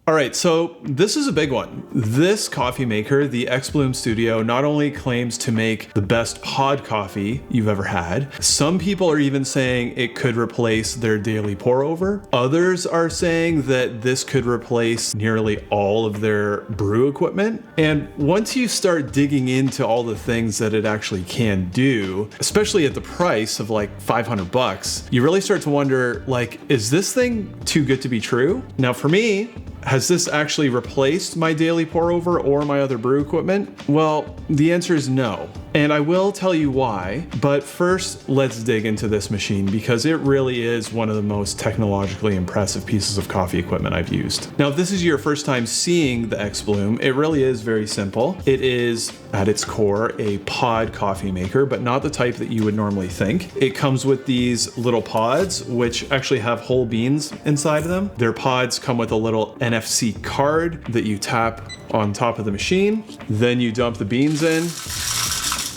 All right, so this is a big one. This coffee maker, the xBloom Studio, not only claims to make the best pod coffee you've ever had, some people are even saying it could replace their daily pour over. Others are saying that this could replace nearly all of their brew equipment. And once you start digging into all the things that it actually can do, especially at the price of like $500, you really start to wonder, like, is this thing too good to be true? Now for me, has this actually replaced my daily pour over or my other brew equipment? Well, the answer is no. And I will tell you why, but first let's dig into this machine because it really is one of the most technologically impressive pieces of coffee equipment I've used. Now, if this is your first time seeing the xBloom, it really is very simple. It is, at its core, a pod coffee maker, but not the type that you would normally think. It comes with these little pods, which actually have whole beans inside of them. Their pods come with a little NFC card that you tap on top of the machine. Then you dump the beans in,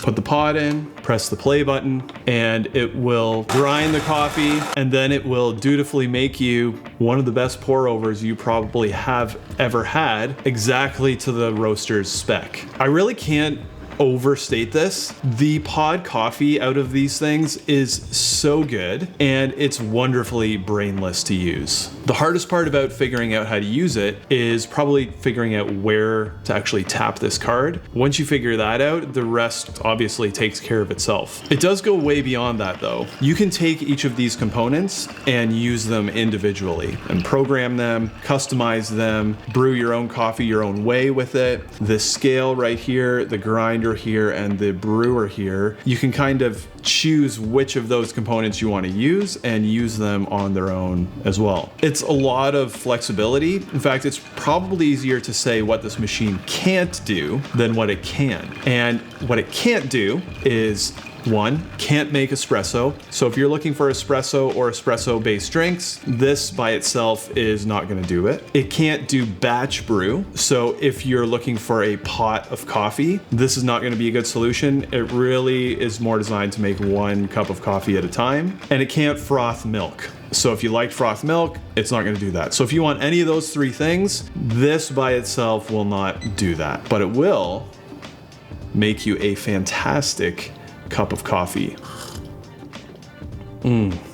put the pod in, press the play button, and it will grind the coffee, and then it will dutifully make you one of the best pour overs you probably have ever had, exactly to the roaster's spec. I really can't overstate this. The pod coffee out of these things is so good, and it's wonderfully brainless to use. The hardest part about figuring out how to use it is probably figuring out where to actually tap this card. Once you figure that out, the rest obviously takes care of itself. It does go way beyond that though. You can take each of these components and use them individually and program them, customize them, brew your own coffee your own way with it. The scale right here, the grinder here, and the brewer here, you can kind of choose which of those components you want to use and use them on their own as well. It's a lot of flexibility. In fact, it's probably easier to say what this machine can't do than what it can. And what it can't do is, one, can't make espresso. So if you're looking for espresso or espresso-based drinks, this by itself is not going to do it. It can't do batch brew. So if you're looking for a pot of coffee, this is not going to be a good solution. It really is more designed to make one cup of coffee at a time. And it can't froth milk. So if you like froth milk, it's not going to do that. So if you want any of those three things, this by itself will not do that. But it will make you a fantastic cup of coffee.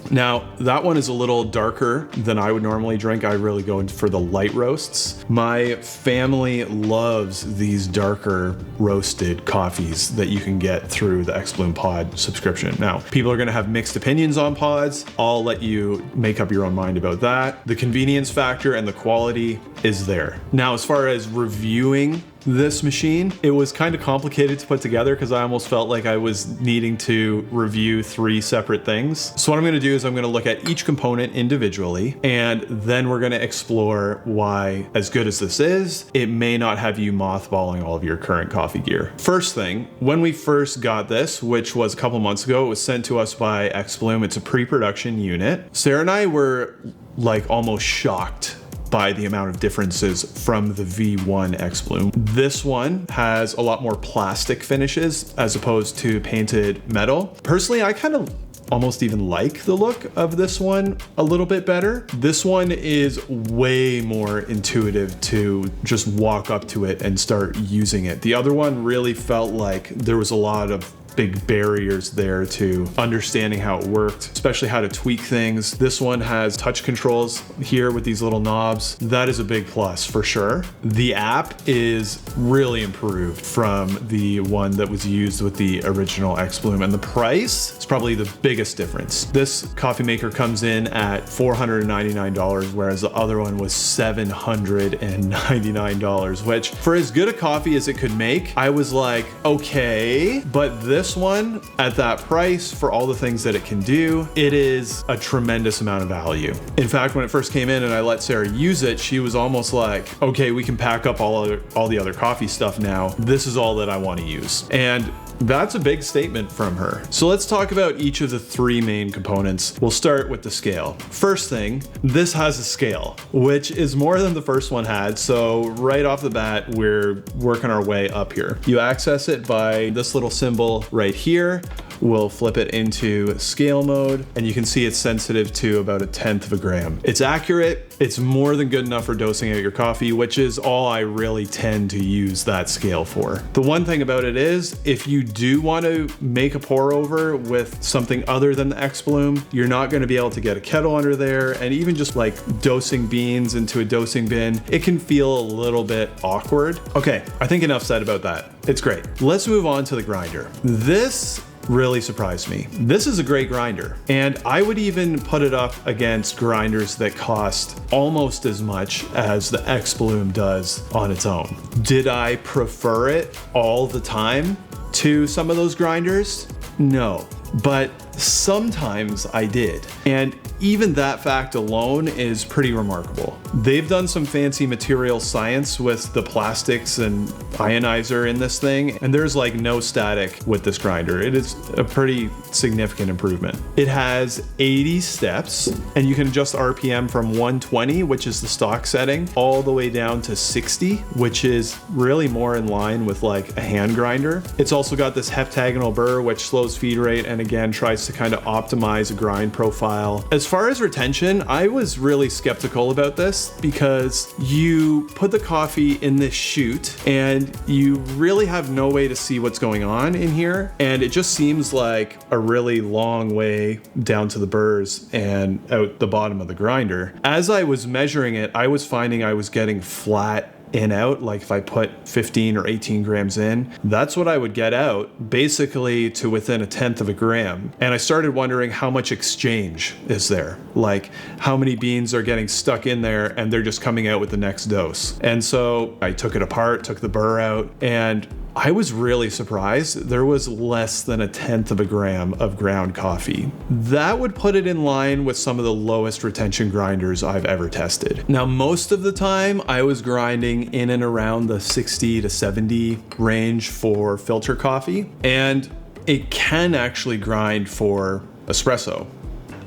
Now, that one is a little darker than I would normally drink. I really go in for the light roasts. My family loves these darker roasted coffees that you can get through the xBloom Pod subscription. Now, people are gonna have mixed opinions on pods. I'll let you make up your own mind about that. The convenience factor and the quality is there. Now, as far as reviewing this machine, it was kind of complicated to put together because I almost felt like I was needing to review 3 separate things. So what I'm gonna do is I'm gonna look at each component individually, and then we're gonna explore why, as good as this is, it may not have you mothballing all of your current coffee gear. First thing, when we first got this, which was a couple months ago, it was sent to us by xBloom. It's a pre-production unit. Sarah and I were like almost shocked by the amount of differences from the V1 xBloom. This one has a lot more plastic finishes as opposed to painted metal. Personally, I kind of almost even like the look of this one a little bit better. This one is way more intuitive to just walk up to it and start using it. The other one really felt like there was a lot of big barriers there to understanding how it worked, especially how to tweak things. This one has touch controls here with these little knobs. That is a big plus for sure. The app is really improved from the one that was used with the original xBloom, and the price is probably the biggest difference. This coffee maker comes in at $499, whereas the other one was $799, which for as good a coffee as it could make, I was like, okay, but this one at that price for all the things that it can do, it is a tremendous amount of value. In fact, when it first came in and I let Sarah use it, she was almost like, okay, we can pack up all the other coffee stuff now. This is all that I want to use. And That's a big statement from her. So let's talk about each of the three main components. We'll start with the scale. First thing, this has a scale, which is more than the first one had. So right off the bat, we're working our way up here. You access it by this little symbol right here. We'll flip it into scale mode, and you can see it's sensitive to about 1/10 of a gram. It's accurate. It's more than good enough for dosing out your coffee, which is all I really tend to use that scale for. The one thing about it is, if you do want to make a pour over with something other than the xBloom, you're not going to be able to get a kettle under there, and even just like dosing beans into a dosing bin, it can feel a little bit awkward. Okay, I think enough said about that. It's great. Let's move on to the grinder. This really surprised me. This is a great grinder, and I would even put it up against grinders that cost almost as much as the xBloom does on its own. Did I prefer it all the time to some of those grinders? No, but sometimes I did. And even that fact alone is pretty remarkable. They've done some fancy material science with the plastics and ionizer in this thing, and there's like no static with this grinder. It is a pretty significant improvement. It has 80 steps, and you can adjust RPM from 120, which is the stock setting, all the way down to 60, which is really more in line with like a hand grinder. It's also got this heptagonal burr, which slows feed rate and again tries to kind of optimize a grind profile. As far as retention, I was really skeptical about this because you put the coffee in this chute and you really have no way to see what's going on in here. And it just seems like a really long way down to the burrs and out the bottom of the grinder. As I was measuring it, I was finding I was getting flat in out. Like if I put 15 or 18 grams in, that's what I would get out, basically to within 1/10 of a gram. And I started wondering how much exchange is there, like how many beans are getting stuck in there and they're just coming out with the next dose. And so I took it apart, took the burr out, and I was really surprised. There was less than 1/10 of a gram of ground coffee. That would put it in line with some of the lowest retention grinders I've ever tested. Now, most of the time I was grinding in and around the 60 to 70 range for filter coffee, and it can actually grind for espresso.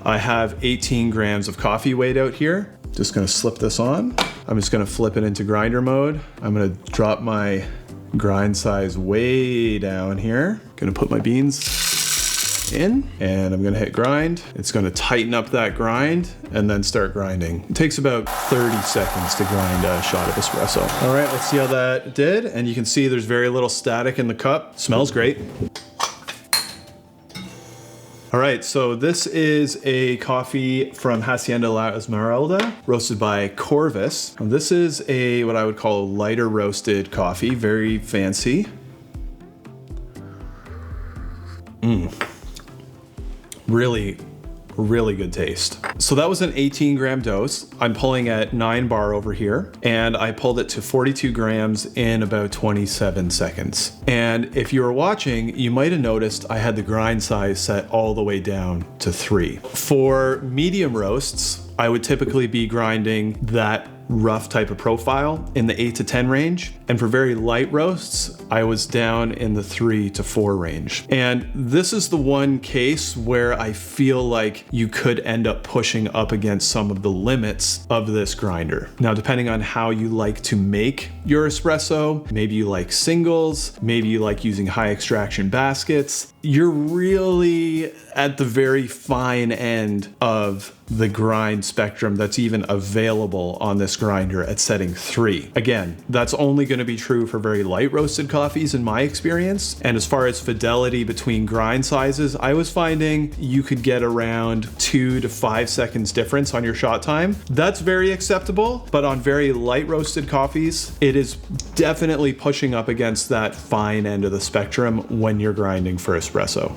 I have 18 grams of coffee weight out here. Just gonna slip this on. I'm just gonna flip it into grinder mode. I'm gonna drop my grind size way down here. Gonna put my beans in and I'm gonna hit grind. It's gonna tighten up that grind and then start grinding. It takes about 30 seconds to grind a shot of espresso. All right, let's see how that did. And you can see there's very little static in the cup. Smells great. All right, so this is a coffee from Hacienda La Esmeralda, roasted by Corvus. This is a what I would call a lighter roasted coffee, very fancy. Really good taste. So that was an 18 gram dose. I'm pulling at 9 bar over here, and I pulled it to 42 grams in about 27 seconds. And if you were watching, you might have noticed I had the grind size set all the way down to 3. For medium roasts, I would typically be grinding that rough type of profile in the 8 to 10 range. And for very light roasts, I was down in the 3 to 4 range. And this is the one case where I feel like you could end up pushing up against some of the limits of this grinder. Now, depending on how you like to make your espresso, maybe you like singles, maybe you like using high extraction baskets, you're really at the very fine end of the grind spectrum that's even available on this grinder at setting 3. Again, that's only going to be true for very light roasted coffees in my experience. And as far as fidelity between grind sizes, I was finding you could get around 2 to 5 seconds difference on your shot time. That's very acceptable, but on very light roasted coffees, it is definitely pushing up against that fine end of the spectrum when you're grinding for espresso.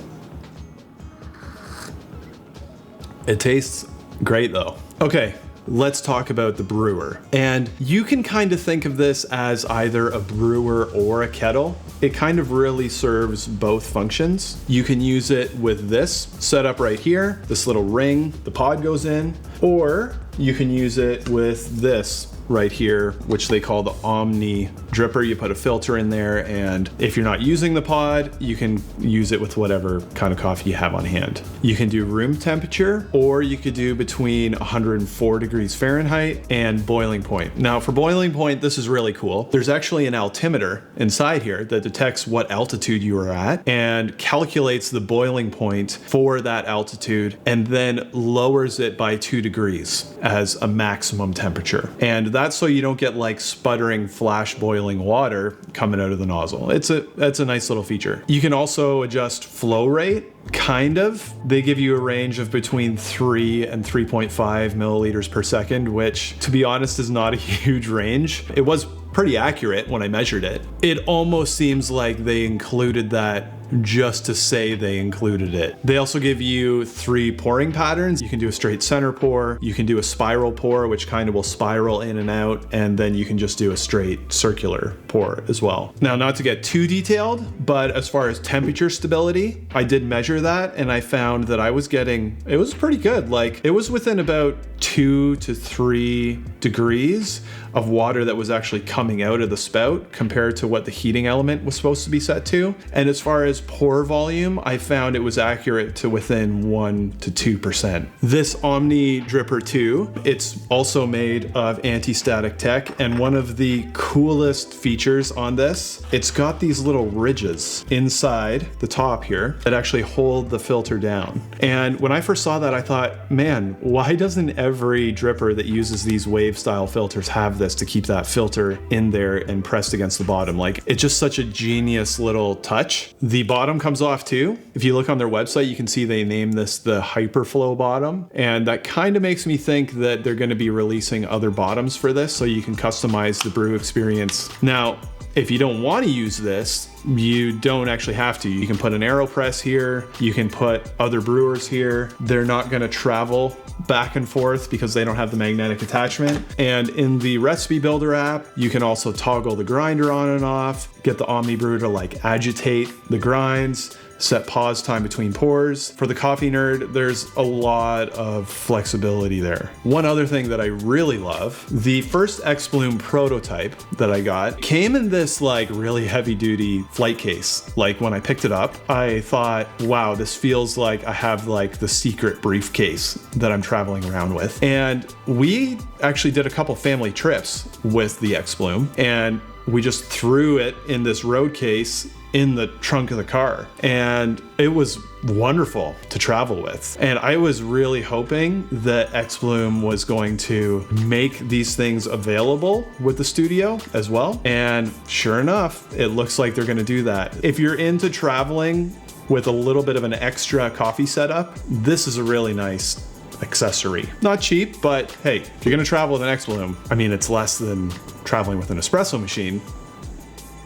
It tastes great though. Okay, let's talk about the brewer. And you can kind of think of this as either a brewer or a kettle. It kind of really serves both functions. You can use it with this setup right here, this little ring, the pod goes in, or you can use it with this right here, which they call the Omni dripper, you put a filter in there, and if you're not using the pod, you can use it with whatever kind of coffee you have on hand. You can do room temperature, or you could do between 104 degrees Fahrenheit and boiling point. Now for boiling point, this is really cool. There's actually an altimeter inside here that detects what altitude you are at and calculates the boiling point for that altitude and then lowers it by 2 degrees as a maximum temperature. And that's so you don't get like sputtering flash boiling water coming out of the nozzle. That's a nice little feature. You can also adjust flow rate. Kind of. They give you a range of between 3 and 3.5 milliliters per second, which to be honest is not a huge range. It was pretty accurate when I measured it. It almost seems like they included that just to say they included it. They also give you 3 pouring patterns. You can do a straight center pour, you can do a spiral pour, which kind of will spiral in and out, and then you can just do a straight circular pour as well. Now, not to get too detailed, but as far as temperature stability, I did measure that and I found that it was pretty good. Like it was within about 2 to 3 degrees of water that was actually coming out of the spout compared to what the heating element was supposed to be set to. And as far as pour volume, I found it was accurate to within 1 to 2%. This Omni Dripper 2, it's also made of anti-static tech, and one of the coolest features on this, it's got these little ridges inside the top here that actually hold the filter down. And when I first saw that, I thought, man, why doesn't every dripper that uses these wave style filters have this to keep that filter in there and pressed against the bottom? Like, it's just such a genius little touch. The bottom comes off too. If you look on their website, you can see they named this the Hyperflow bottom, and that kind of makes me think that they're going to be releasing other bottoms for this so you can customize the brew experience. Now, if you don't want to use this, you don't actually have to. You can put an AeroPress here. You can put other brewers here. They're not going to travel back and forth because they don't have the magnetic attachment. And in the recipe builder app, you can also toggle the grinder on and off, get the Omni Brew to like agitate the grinds, set pause time between pours. For the coffee nerd, there's a lot of flexibility there. One other thing that I really love, the first xBloom prototype that I got came in this like really heavy duty flight case. Like when I picked it up, I thought, wow, this feels like I have like the secret briefcase that I'm traveling around with. And we actually did a couple family trips with the xBloom, and we just threw it in this road case in the trunk of the car, and it was wonderful to travel with. And I was really hoping that xBloom was going to make these things available with the studio as well, and sure enough, it looks like they're going to do that. If you're into traveling with a little bit of an extra coffee setup, this is a really nice accessory. Not cheap, but hey, if you're going to travel with an xBloom, I mean, it's less than traveling with an espresso machine.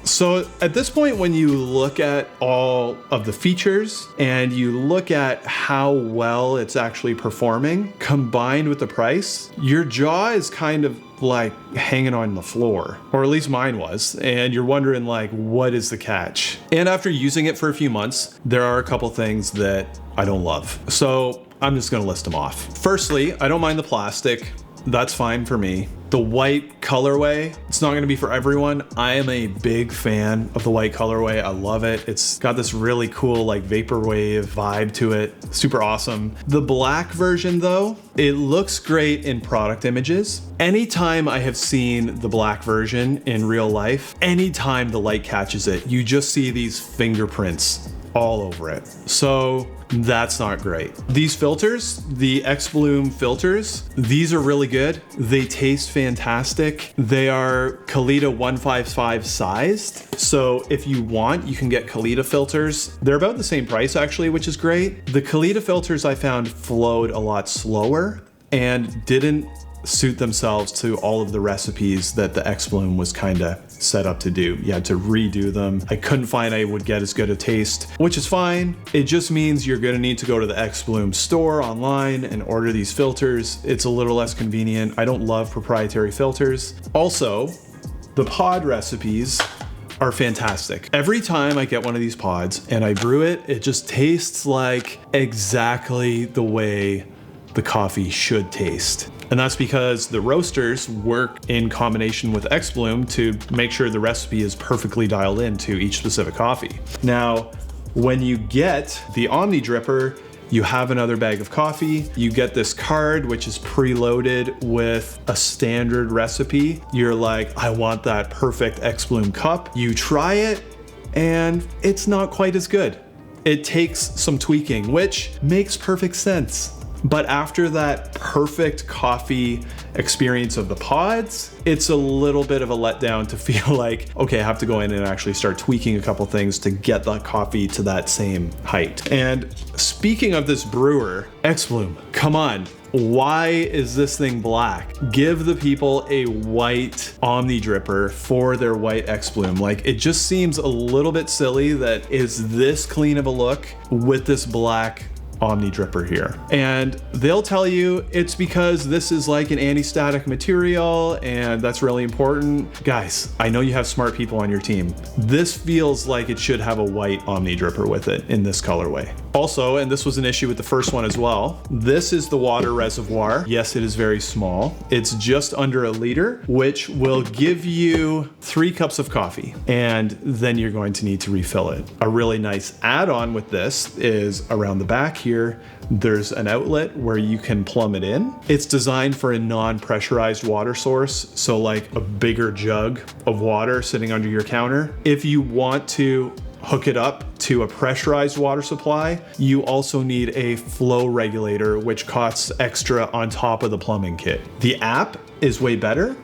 So at this point, when you look at all of the features and you look at how well it's actually performing combined with the price, your jaw is kind of like hanging on the floor, or at least mine was, and you're wondering like, what is the catch? And after using it for a few months, there are a couple things that I don't love. So I'm just gonna list them off. Firstly, I don't mind the plastic. That's fine for me. The white colorway, it's not gonna be for everyone. I am a big fan of the white colorway. I love it. It's got this really cool like vaporwave vibe to it. Super awesome. The black version though, it looks great in product images. Anytime I have seen the black version in real life, anytime the light catches it, you just see these fingerprints all over it. So that's not great. These filters, the xBloom filters, these are really good. They taste fantastic. They are Kalita 155 sized. So if you want, you can get Kalita filters. They're about the same price actually, which is great. The Kalita filters I found flowed a lot slower and didn't suit themselves to all of the recipes that the xBloom was kind of set up to do. You had to redo them. I couldn't find I would get as good a taste, which is fine. It just means you're gonna need to go to the xBloom store online and order these filters. It's a little less convenient. I don't love proprietary filters. Also, the pod recipes are fantastic. Every time I get one of these pods and I brew it, it just tastes like exactly the way the coffee should taste. And that's because the roasters work in combination with xBloom to make sure the recipe is perfectly dialed into each specific coffee. Now, when you get the Omni Dripper, you have another bag of coffee, you get this card, which is preloaded with a standard recipe. You're like, I want that perfect xBloom cup. You try it, and it's not quite as good. It takes some tweaking, which makes perfect sense. But after that perfect coffee experience of the pods, it's a little bit of a letdown to feel like, okay, I have to go in and actually start tweaking a couple things to get that coffee to that same height. And speaking of this brewer, xBloom, come on. Why is this thing black? Give the people a white Omni Dripper for their white xBloom. Like, it just seems a little bit silly that is this clean of a look with this black Omni Dripper here. And they'll tell you it's because this is like an anti-static material and that's really important. Guys, I know you have smart people on your team. This feels like it should have a white Omni Dripper with it in this colorway. Also, and this was an issue with the first one as well, this is the water reservoir. Yes, it is very small. It's just under a liter, which will give you 3 cups of coffee, and then you're going to need to refill it. A really nice add-on with this is around the back here, there's an outlet where you can plumb it in. It's designed for a non-pressurized water source, so like a bigger jug of water sitting under your counter. If you want to hook it up to a pressurized water supply, you also need a flow regulator, which costs extra on top of the plumbing kit. The app is way better.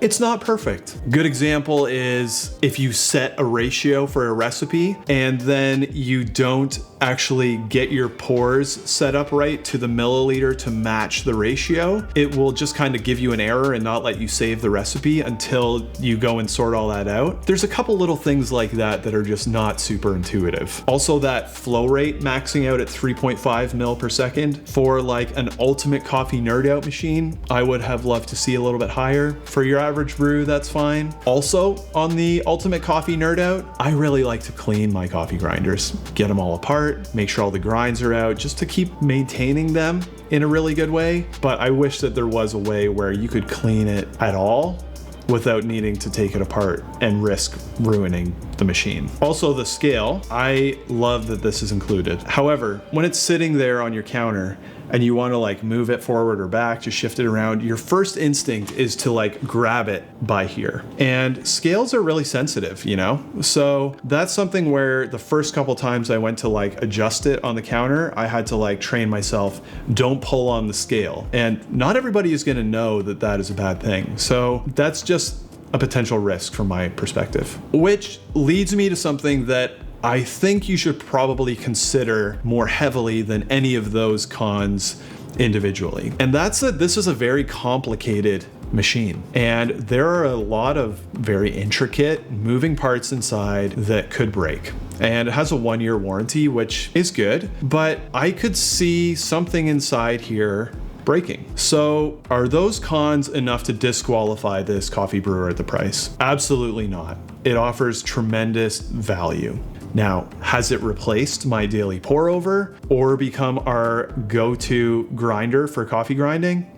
It's not perfect. Good example is if you set a ratio for a recipe and then you don't actually get your pours set up right to the milliliter to match the ratio, it will just kind of give you an error and not let you save the recipe until you go and sort all that out. There's a couple little things like that are just not super intuitive. Also, that flow rate maxing out at 3.5 mil per second for like an ultimate coffee nerd out machine, I would have loved to see a little bit higher. For your average brew, that's fine. Also, on the ultimate coffee nerd out, I really like to clean my coffee grinders, get them all apart, make sure all the grinds are out, just to keep maintaining them in a really good way. But I wish that there was a way where you could clean it at all without needing to take it apart and risk ruining the machine. Also, the scale, I love that this is included. However, when it's sitting there on your counter and you want to like move it forward or back, just shift it around, your first instinct is to like grab it by here. And scales are really sensitive, you know? So that's something where the first couple times I went to like adjust it on the counter, I had to like train myself, don't pull on the scale. And not everybody is going to know that that is a bad thing. So that's just a potential risk from my perspective, which leads me to something that I think you should probably consider more heavily than any of those cons individually. And that's that this is a very complicated machine. And there are a lot of very intricate moving parts inside that could break. And it has a 1-year warranty, which is good, but I could see something inside here breaking. So are those cons enough to disqualify this coffee brewer at the price? Absolutely not. It offers tremendous value. Now, has it replaced my daily pour over or become our go-to grinder for coffee grinding?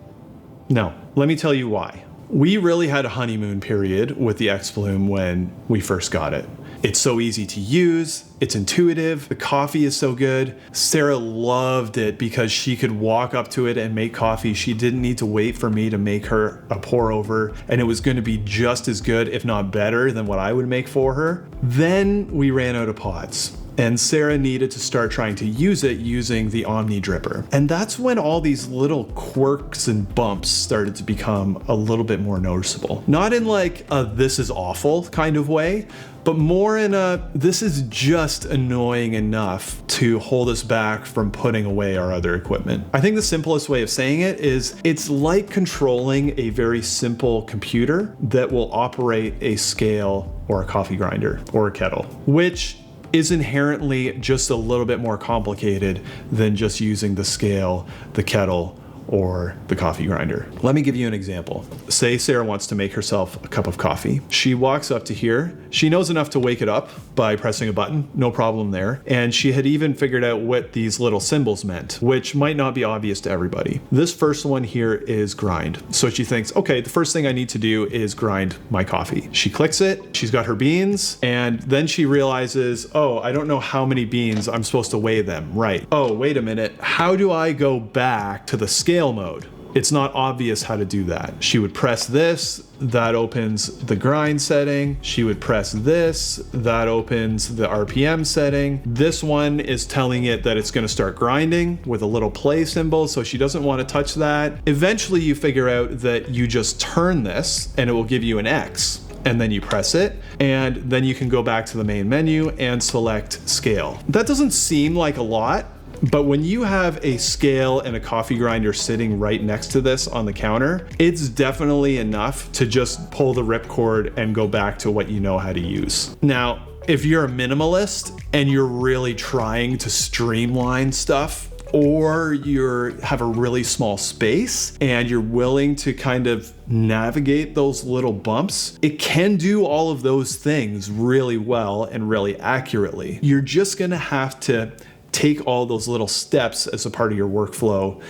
No. Let me tell you why. We really had a honeymoon period with the xBloom when we first got it. It's so easy to use, it's intuitive, the coffee is so good. Sarah loved it because she could walk up to it and make coffee. She didn't need to wait for me to make her a pour over, and it was going to be just as good, if not better, than what I would make for her. Then we ran out of pods, and Sarah needed to start trying to use it using the Omni Dripper. And that's when all these little quirks and bumps started to become a little bit more noticeable. Not in like a this is awful kind of way, but more in a this is just annoying enough to hold us back from putting away our other equipment. I think the simplest way of saying it is it's like controlling a very simple computer that will operate a scale or a coffee grinder or a kettle, which is inherently just a little bit more complicated than just using the scale, the kettle, or the coffee grinder. Let me give you an example. Say Sarah wants to make herself a cup of coffee. She walks up to here. She knows enough to wake it up by pressing a button, no problem there. And she had even figured out what these little symbols meant, which might not be obvious to everybody. This first one here is grind. So she thinks, okay, the first thing I need to do is grind my coffee. She clicks it, she's got her beans, and then she realizes, oh, I don't know how many beans I'm supposed to weigh them, right? Oh, wait a minute, how do I go back to the scale mode? It's not obvious how to do that. She would press this, that opens the grind setting. She would press this, that opens the RPM setting. This one is telling it that it's gonna start grinding with a little play symbol, so she doesn't wanna touch that. Eventually you figure out that you just turn this and it will give you an X. And then you press it, and then you can go back to the main menu and select scale. That doesn't seem like a lot, but when you have a scale and a coffee grinder sitting right next to this on the counter, it's definitely enough to just pull the ripcord and go back to what you know how to use. Now, if you're a minimalist and you're really trying to streamline stuff, or you have a really small space and you're willing to kind of navigate those little bumps, it can do all of those things really well and really accurately. You're just gonna have to take all those little steps as a part of your workflow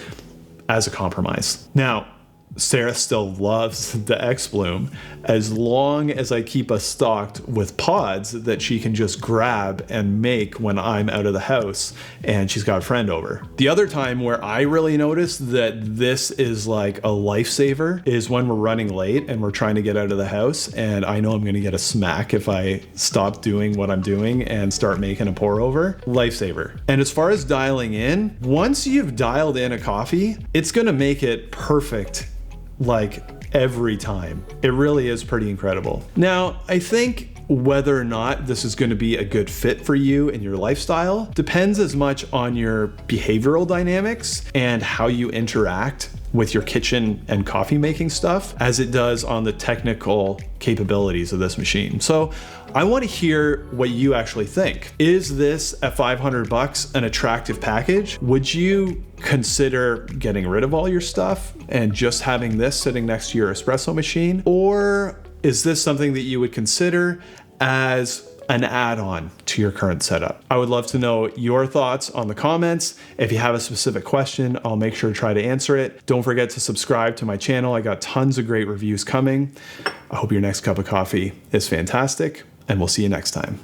as a compromise. Now, Sarah still loves the xBloom as long as I keep us stocked with pods that she can just grab and make when I'm out of the house and she's got a friend over. The other time where I really noticed that this is like a lifesaver is when we're running late and we're trying to get out of the house, and I know I'm gonna get a smack if I stop doing what I'm doing and start making a pour over. Lifesaver. And as far as dialing in, once you've dialed in a coffee, it's gonna make it perfect like every time. It really is pretty incredible. Now, I think whether or not this is going to be a good fit for you and your lifestyle depends as much on your behavioral dynamics and how you interact with your kitchen and coffee making stuff as it does on the technical capabilities of this machine. So I want to hear what you actually think. Is this at $500 an attractive package? Would you consider getting rid of all your stuff and just having this sitting next to your espresso machine? Or is this something that you would consider as an add-on to your current setup? I would love to know your thoughts on the comments. If you have a specific question, I'll make sure to try to answer it. Don't forget to subscribe to my channel. I got tons of great reviews coming. I hope your next cup of coffee is fantastic, and we'll see you next time.